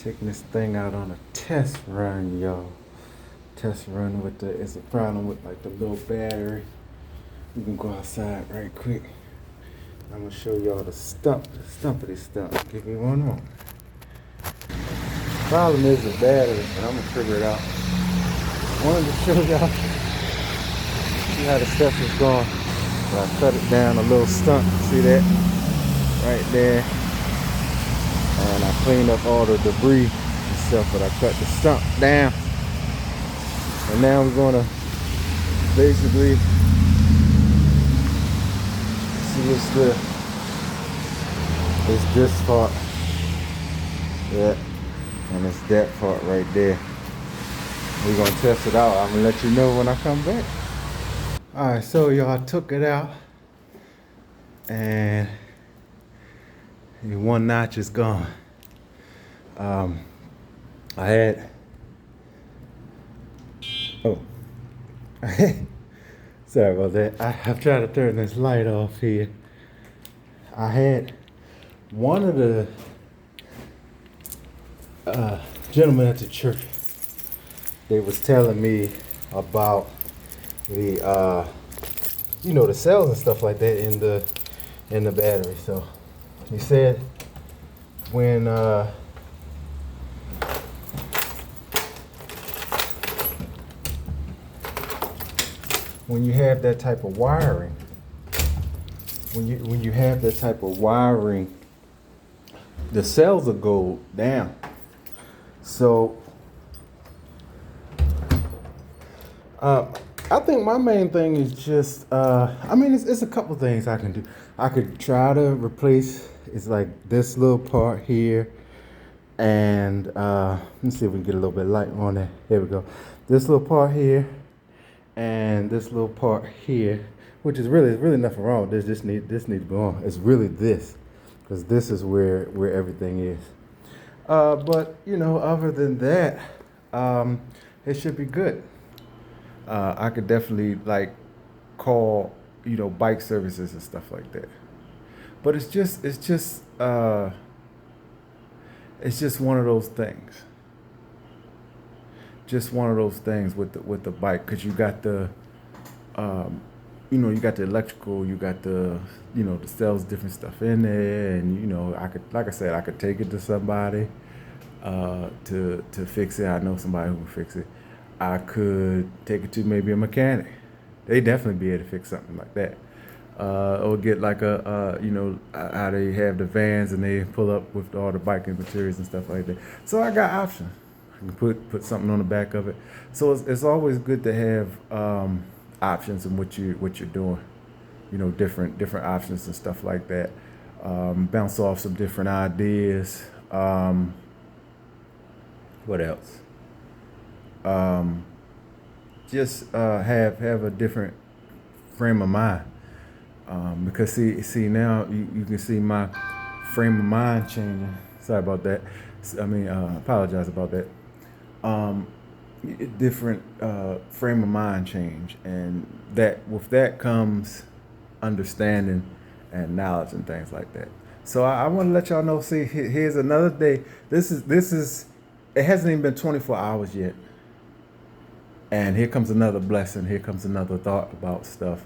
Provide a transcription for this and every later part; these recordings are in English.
Taking this thing out on a test run, y'all. Test run with it's a problem with like the little battery. We can go outside right quick. I'm gonna show y'all the stump of this stump. Give me one more. Problem is the battery, and I'm gonna figure it out. Wanted to show y'all, see how the stuff is going. So I cut it down a little stump. See that? Right there. And I cleaned up all the debris and stuff, but I cut the stump down. And now we're gonna basically see it's this part. Yeah. And it's that part right there. We're gonna test it out. I'm gonna let you know when I come back. Alright, so y'all, took it out and one notch is gone. I had sorry about that. I'm trying to turn this light off here. I had one of the gentlemen at the church. They was telling me about the the cells and stuff like that in the battery. So he said when you have that type of wiring, when you have that type of wiring, the cells will go down. So I think my main thing is just it's a couple things I can do. I could try to replace, it's like this little part here, and let's see if we can get a little bit of light on it. Here we go. This little part here and this little part here, which is really nothing wrong with this. This needs to go on. It's really this, because this is where everything is. But other than that, it should be good. I could definitely call bike services and stuff like that. But it's just one of those things. Just one of those things with the bike, because you got the you got the electrical, you got the the cells, different stuff in there, and I could, like I said, I could take it to somebody to fix it. I know somebody who can fix it. I could take it to maybe a mechanic. They definitely be able to fix something like that. Or get like how they have the vans and they pull up with all the biking materials and stuff like that. So I got options. I can put something on the back of it. So it's always good to have options in what you're doing. Different options and stuff like that. Bounce off some different ideas. What else? Just have a different frame of mind. Because see now you can see my frame of mind changing. Sorry about that. Apologize about that. Different frame of mind change, and with that comes understanding and knowledge and things like that. So I want to let y'all know. See, here's another day. This is. It hasn't even been 24 hours yet, and here comes another blessing. Here comes another thought about stuff.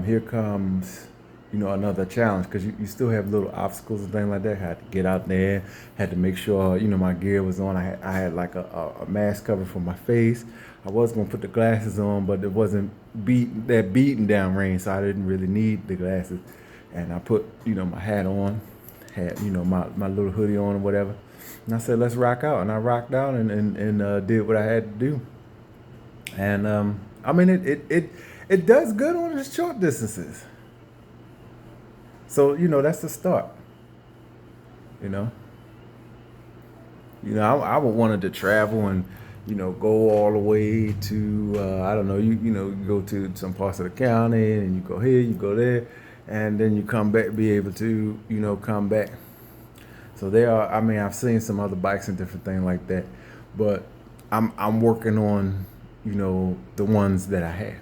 Here comes, another challenge, because you still have little obstacles and things like that. I had to get out there, had to make sure, my gear was on. I had like a mask cover for my face. I was going to put the glasses on, but it wasn't beating down rain, so I didn't really need the glasses. And I put, my hat on, had, my little hoodie on or whatever. And I said, let's rock out. And I rocked out and did what I had to do. And, it does good on the short distances. So, that's the start. I would wanted to travel and, go all the way to, I don't know, you go to some parts of the county and you go here, you go there, and then you come back, be able to, come back. So I've seen some other bikes and different things like that, but I'm working on, the ones that I have,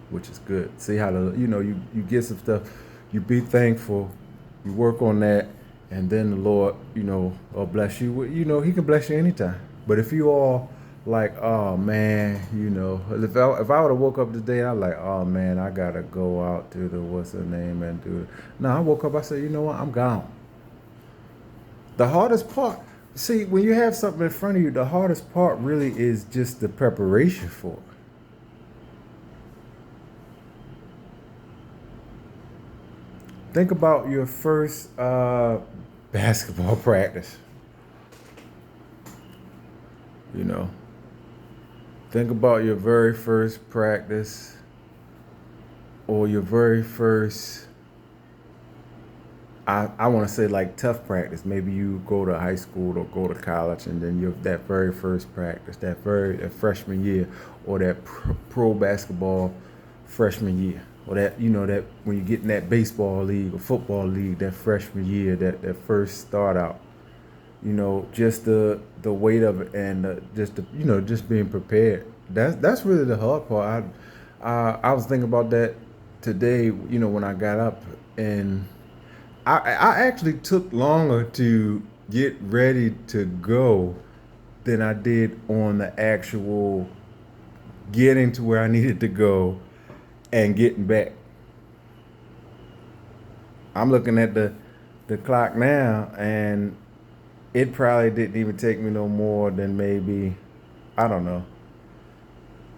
which is good. See how you get some stuff, you be thankful, you work on that, and then the Lord, will bless you. He can bless you anytime. But if you all like, oh man, if I would have woke up today, I'm like, oh man, I gotta go out to the what's her name and do it. No, I woke up. I said, you know what? I'm gone. The hardest part, see, when you have something in front of you, the hardest part really is just the preparation for it. Think about your first basketball practice. You know, think about your very first practice or your very first, I want to say like tough practice. Maybe you go to high school or go to college, and then you that very first practice, that freshman year, or that pro basketball freshman year, or that when you get in that baseball league or football league, that freshman year, that first start out. Just the weight of it, and just being prepared. That's really the hard part. I was thinking about that today. When I got up, and I actually took longer to get ready to go than I did on the actual getting to where I needed to go and getting back. I'm looking at the clock now, and it probably didn't even take me no more than maybe, I don't know.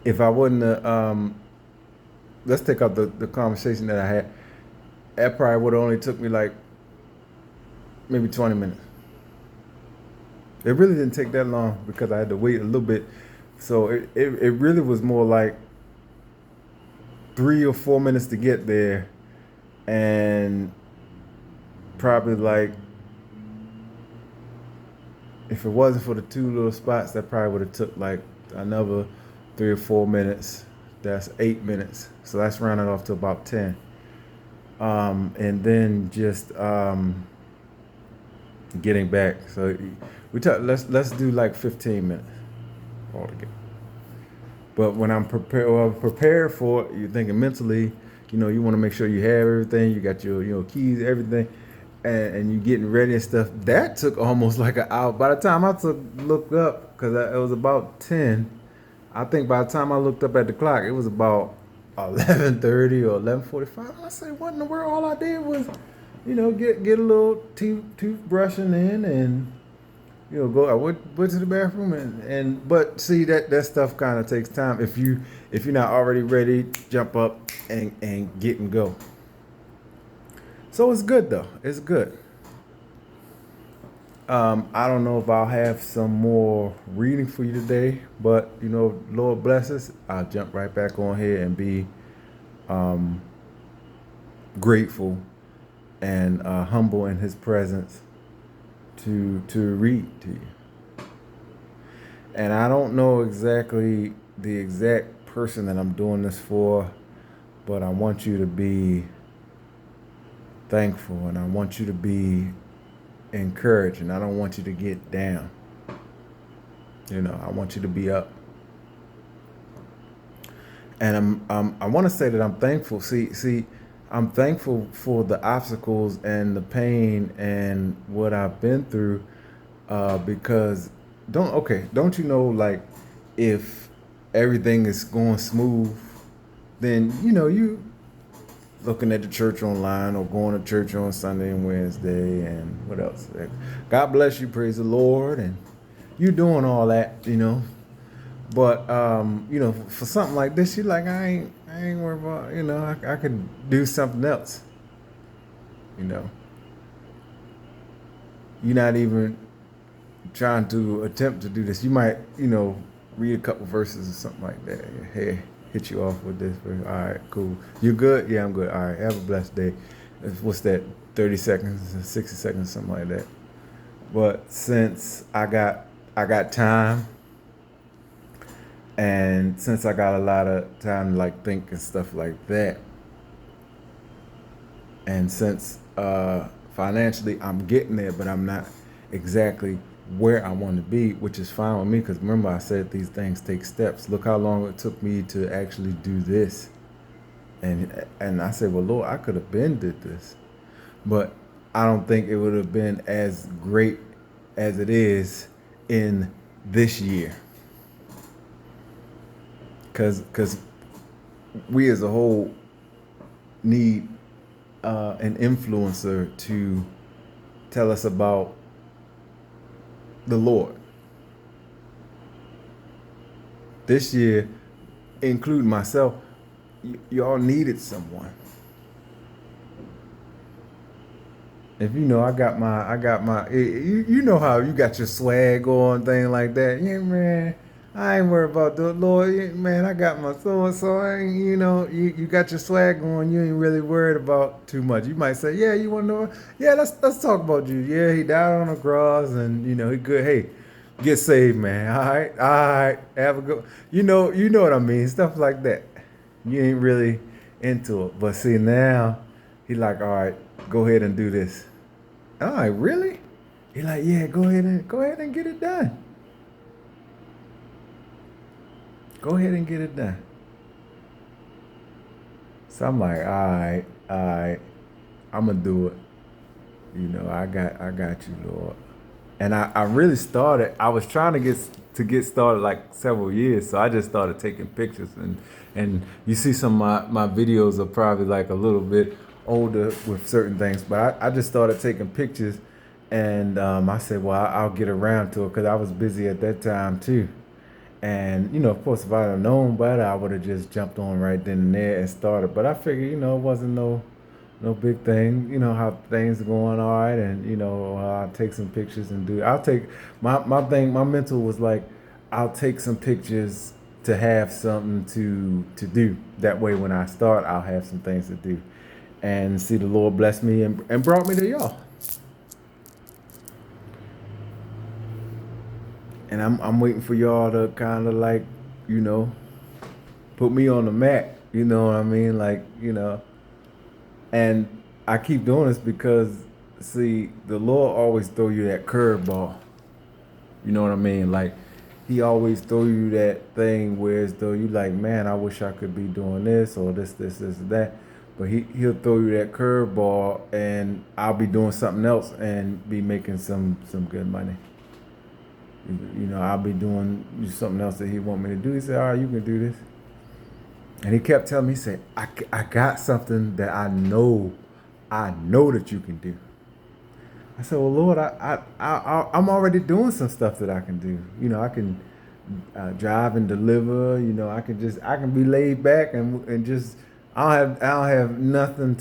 If I wouldn't have, let's take out the conversation that I had. That probably would have only took me like maybe 20 minutes. It really didn't take that long because I had to wait a little bit. So it really was more like 3 or 4 minutes to get there, and probably like, if it wasn't for the two little spots, that probably would have took like another 3 or 4 minutes. That's 8 minutes. So that's rounded off to about 10. And then just getting back. So let's do like 15 minutes altogether. But when I'm prepared for it, you're thinking mentally, you want to make sure you have everything. You got your keys, everything. And you getting ready and stuff. That took almost like an hour. By the time I looked up, because it was about 10, I think by the time I looked up at the clock, it was about 11:30 or 11:45. I say, what in the world? All I did was, get a little toothbrushing in, and go. I went to the bathroom, but see that stuff kind of takes time. If you're not already ready, jump up and get and go. So it's good though. It's good. I don't know if I'll have some more reading for you today, but Lord bless us. I'll jump right back on here and be grateful and humble in His presence to read to you. And I don't know exactly the exact person that I'm doing this for, but I want you to be thankful, and I want you to be encouraged, and I don't want you to get down. I want you to be up. And I want to say that I'm thankful. See, I'm thankful for the obstacles and the pain and what I've been through, because don't you know, like, if everything is going smooth, then you looking at the church online or going to church on Sunday and Wednesday and what else? God bless you, praise the Lord, and you doing all that, But for something like this, you're like, I ain't worried about, I could do something else. You're not even trying to attempt to do this. You might, read a couple verses or something like that. Hey, hit you off with this. All right, cool. You good? Yeah, I'm good. All right, have a blessed day. What's that? 30 seconds, 60 seconds, something like that. But since I got time, and since I got a lot of time to like think and stuff like that, and since financially I'm getting there, but I'm not exactly where I want to be, which is fine with me, because remember I said these things take steps. Look how long it took me to actually do this, and I said, well, Lord, I could have been did this, but I don't think it would have been as great as it is in this year. Cause we as a whole need an influencer to tell us about the Lord. This year, including myself, y'all needed someone. If you know, you know how you got your swag on, thing like that. Yeah, man, I ain't worried about the Lord. Yeah, man, I got my so and so. You know, you got your swag on. You ain't really worried about too much. You might say, yeah, you want to know? Yeah, let's talk about you. Yeah, he died on the cross, and you know he good. Hey, get saved, man. All right, have a good. You know what I mean. Stuff like that. You ain't really into it, but see now, he like, all right, go ahead and do this. I'm like, really? He like, yeah, go ahead and get it done. Go ahead and get it done. So I'm like, all right, I'm gonna do it. You know, I got you, Lord. And I really started. I was trying to get started like several years, so I just started taking pictures and you see some of my videos are probably like a little bit older with certain things, but I just started taking pictures, and I said, well, I'll get around to it because I was busy at that time too. And you know, of course, if I'd have known better, I would have just jumped on right then and there and started. But I figured, you know, it wasn't no big thing. You know how things are going all right, and you know, I'll take some pictures and do. I'll take my thing. My mental was like, I'll take some pictures to have something to do. That way, when I start, I'll have some things to do. And see, the Lord bless me and brought me to y'all. And I'm waiting for y'all to kind of like, you know, put me on the map. You know what I mean? Like, you know, and I keep doing this because, see, the Lord always throw you that curveball. You know what I mean? Like, He always throw you that thing where as though you like, man, I wish I could be doing this or this, that. But he'll throw you that curveball, and I'll be doing something else and be making some good money. You know, I'll be doing something else that he want me to do. He said, all right, you can do this. And he kept telling me, he said, I got something that I know that you can do. I said, well, Lord, I'm already doing some stuff that I can do. You know, I can drive and deliver. You know, I can be laid back and just, I don't have nothing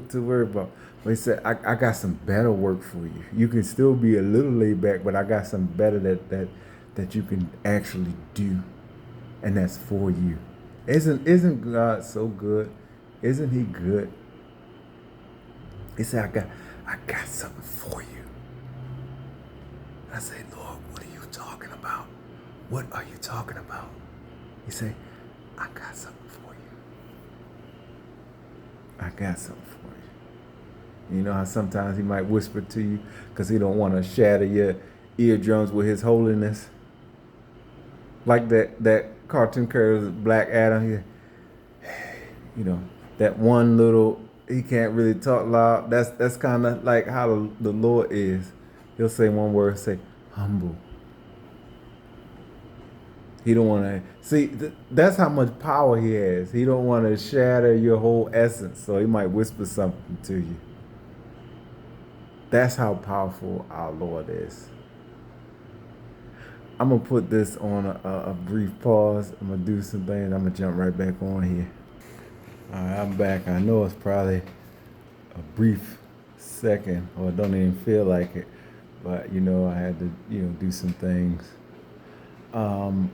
to worry about. But he said, I got some better work for you. You can still be a little laid back, but I got some better that you can actually do, and that's for you. Isn't God so good? Isn't He good? He said, I got something for you. I said, Lord, what are you talking about? What are you talking about? He said, I got something for you. I got something for you. You know how sometimes He might whisper to you because He don't want to shatter your eardrums with His holiness. Like that cartoon character, Black Adam. You know, that one little, he can't really talk loud. That's kind of like how the Lord is. He'll say one word, say humble. He don't want to see. That's how much power he has. He don't want to shatter your whole essence, so he might whisper something to you. That's how powerful our Lord is. I'm gonna put this on a brief pause. I'm gonna do some things. I'm gonna jump right back on here. All right, I'm back. I know it's probably a brief second, or it don't even feel like it, but you know, I had to, you know, do some things. Um,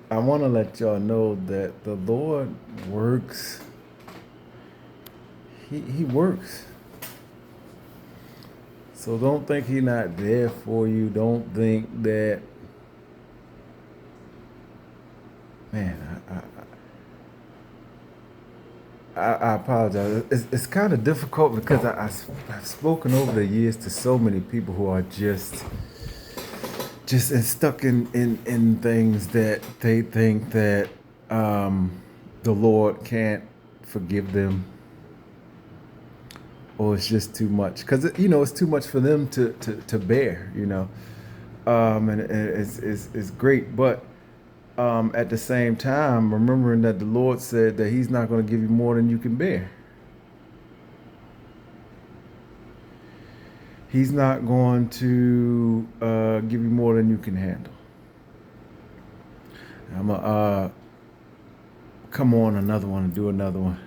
I want to let y'all know that the Lord works. He works. So don't think He's not there for you. Don't think that, man. I apologize. It's kind of difficult because I've spoken over the years to so many people who are just stuck in things that they think that the Lord can't forgive them, or it's just too much, because it's too much for them to bear, and it's great, but at the same time, remembering that the Lord said that He's not going to give you more than you can bear. He's not going to give you more than you can handle. I'm gonna come on another one and do another one.